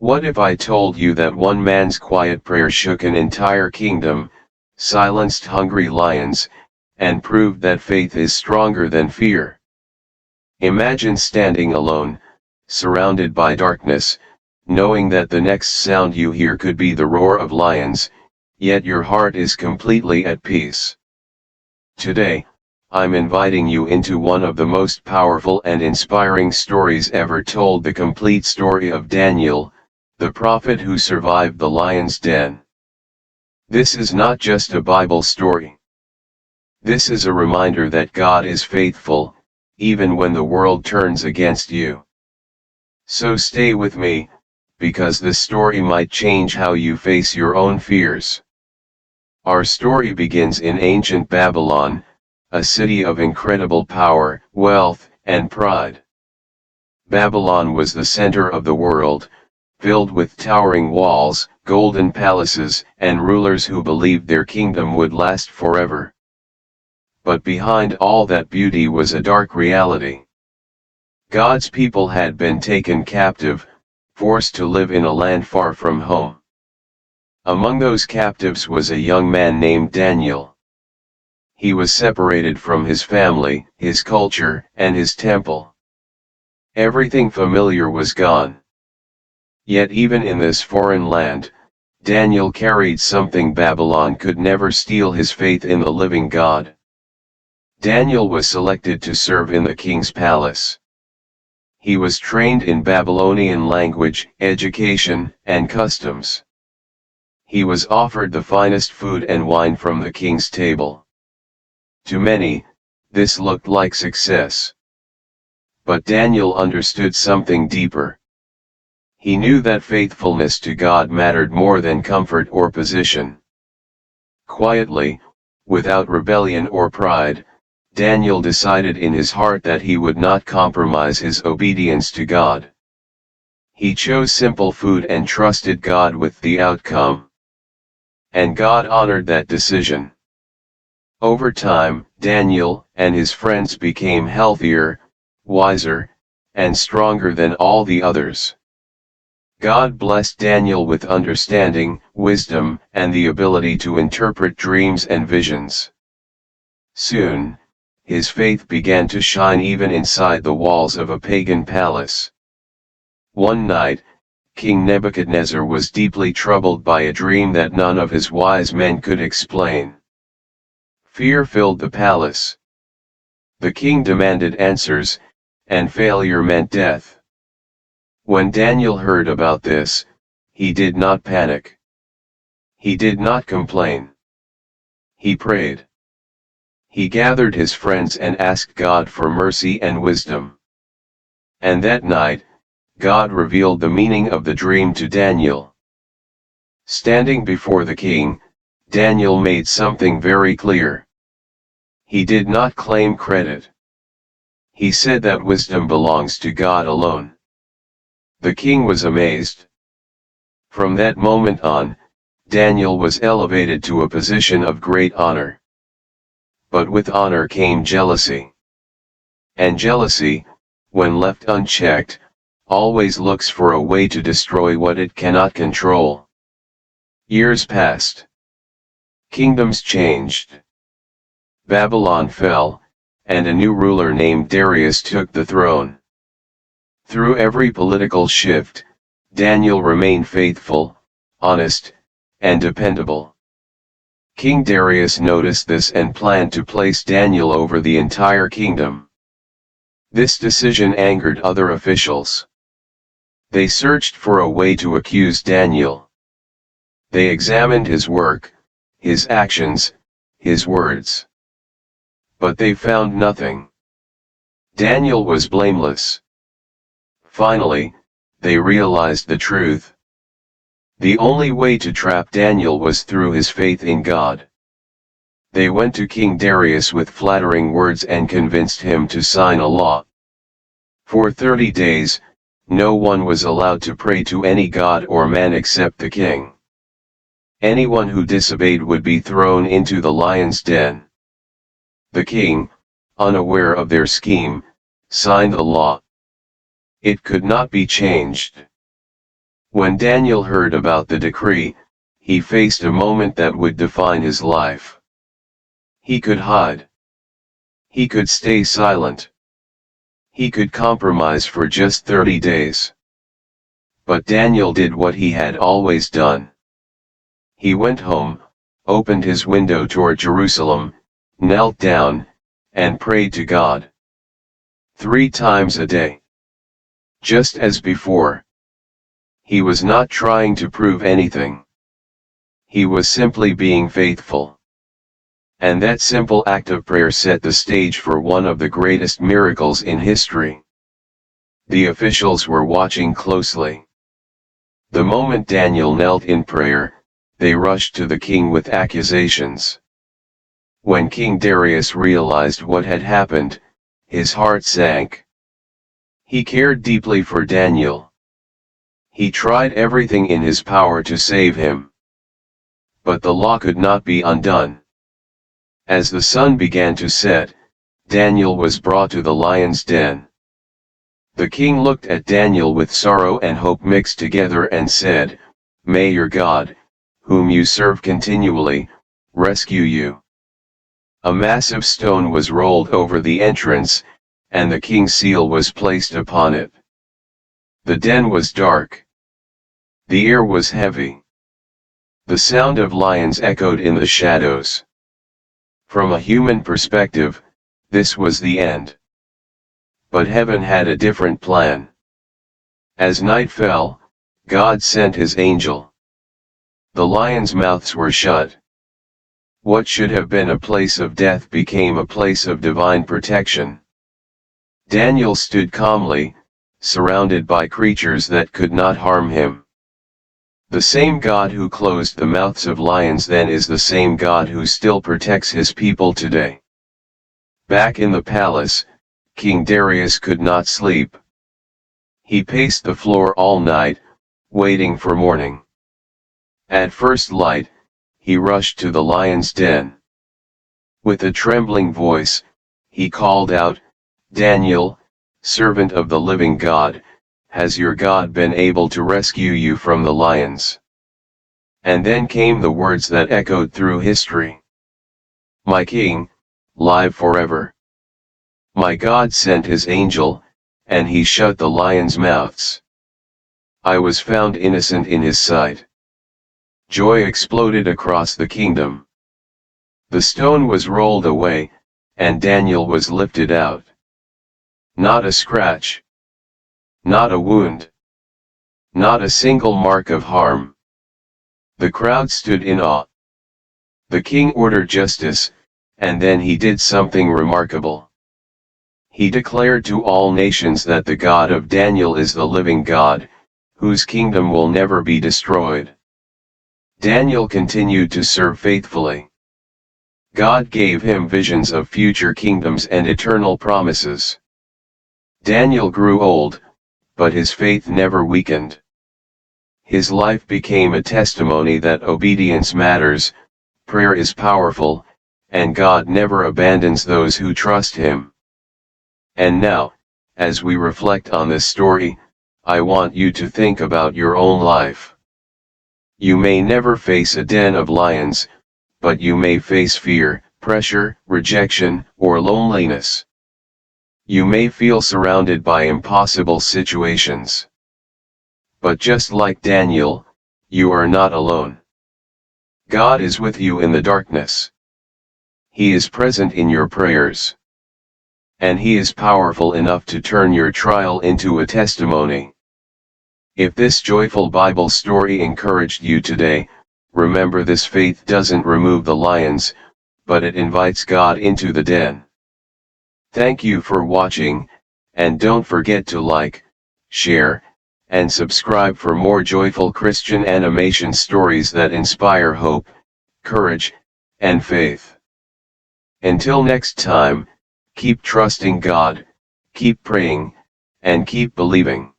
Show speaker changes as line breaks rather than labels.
What if I told you that one man's quiet prayer shook an entire kingdom, silenced hungry lions, and proved that faith is stronger than fear? Imagine standing alone, surrounded by darkness, knowing that the next sound you hear could be the roar of lions, yet your heart is completely at peace. Today, I'm inviting you into one of the most powerful and inspiring stories ever told, the complete story of Daniel, the prophet who survived the lion's den. This is not just a Bible story. This is a reminder that God is faithful, even when the world turns against you. So stay with me, because this story might change how you face your own fears. Our story begins in ancient Babylon, a city of incredible power, wealth, and pride. Babylon was the center of the world, filled with towering walls, golden palaces, and rulers who believed their kingdom would last forever. But behind all that beauty was a dark reality. God's people had been taken captive, forced to live in a land far from home. Among those captives was a young man named Daniel. He was separated from his family, his culture, and his temple. Everything familiar was gone. Yet even in this foreign land, Daniel carried something Babylon could never steal: his faith in the living God. Daniel was selected to serve in the king's palace. He was trained in Babylonian language, education, and customs. He was offered the finest food and wine from the king's table. To many, this looked like success. But Daniel understood something deeper. He knew that faithfulness to God mattered more than comfort or position. Quietly, without rebellion or pride, Daniel decided in his heart that he would not compromise his obedience to God. He chose simple food and trusted God with the outcome. And God honored that decision. Over time, Daniel and his friends became healthier, wiser, and stronger than all the others. God blessed Daniel with understanding, wisdom, and the ability to interpret dreams and visions. Soon, his faith began to shine even inside the walls of a pagan palace. One night, King Nebuchadnezzar was deeply troubled by a dream that none of his wise men could explain. Fear filled the palace. The king demanded answers, and failure meant death. When Daniel heard about this, he did not panic. He did not complain. He prayed. He gathered his friends and asked God for mercy and wisdom. And that night, God revealed the meaning of the dream to Daniel. Standing before the king, Daniel made something very clear. He did not claim credit. He said that wisdom belongs to God alone. The king was amazed. From that moment on, Daniel was elevated to a position of great honor. But with honor came jealousy. And jealousy, when left unchecked, always looks for a way to destroy what it cannot control. Years passed. Kingdoms changed. Babylon fell, and a new ruler named Darius took the throne. Through every political shift, Daniel remained faithful, honest, and dependable. King Darius noticed this and planned to place Daniel over the entire kingdom. This decision angered other officials. They searched for a way to accuse Daniel. They examined his work, his actions, his words. But they found nothing. Daniel was blameless. Finally, they realized the truth. The only way to trap Daniel was through his faith in God. They went to King Darius with flattering words and convinced him to sign a law. For 30 days, no one was allowed to pray to any god or man except the king. Anyone who disobeyed would be thrown into the lion's den. The king, unaware of their scheme, signed the law. It could not be changed. When Daniel heard about the decree, he faced a moment that would define his life. He could hide. He could stay silent. He could compromise for just 30 days. But Daniel did what he had always done. He went home, opened his window toward Jerusalem, knelt down, and prayed to God. 3 times a day. Just as before. He was not trying to prove anything. He was simply being faithful. And that simple act of prayer set the stage for one of the greatest miracles in history. The officials were watching closely. The moment Daniel knelt in prayer, they rushed to the king with accusations. When King Darius realized what had happened, his heart sank. He cared deeply for Daniel. He tried everything in his power to save him. But the law could not be undone. As the sun began to set, Daniel was brought to the lion's den. The king looked at Daniel with sorrow and hope mixed together and said, "May your God, whom you serve continually, rescue you." A massive stone was rolled over the entrance, and the king's seal was placed upon it. The den was dark. The air was heavy. The sound of lions echoed in the shadows. From a human perspective, this was the end. But heaven had a different plan. As night fell, God sent his angel. The lions' mouths were shut. What should have been a place of death became a place of divine protection. Daniel stood calmly, surrounded by creatures that could not harm him. The same God who closed the mouths of lions then is the same God who still protects his people today. Back in the palace, King Darius could not sleep. He paced the floor all night, waiting for morning. At first light, he rushed to the lion's den. With a trembling voice, he called out, "Daniel, servant of the living God, has your God been able to rescue you from the lions?" And then came the words that echoed through history. "My king, live forever. My God sent his angel, and he shut the lions' mouths. I was found innocent in his sight." Joy exploded across the kingdom. The stone was rolled away, and Daniel was lifted out. Not a scratch. Not a wound. Not a single mark of harm. The crowd stood in awe. The king ordered justice, and then he did something remarkable. He declared to all nations that the God of Daniel is the living God, whose kingdom will never be destroyed. Daniel continued to serve faithfully. God gave him visions of future kingdoms and eternal promises. Daniel grew old, but his faith never weakened. His life became a testimony that obedience matters, prayer is powerful, and God never abandons those who trust him. And now, as we reflect on this story, I want you to think about your own life. You may never face a den of lions, but you may face fear, pressure, rejection, or loneliness. You may feel surrounded by impossible situations. But just like Daniel, you are not alone. God is with you in the darkness. He is present in your prayers. And he is powerful enough to turn your trial into a testimony. If this joyful Bible story encouraged you today, remember this: faith doesn't remove the lions, but it invites God into the den. Thank you for watching, and don't forget to like, share, and subscribe for more joyful Christian animation stories that inspire hope, courage, and faith. Until next time, keep trusting God, keep praying, and keep believing.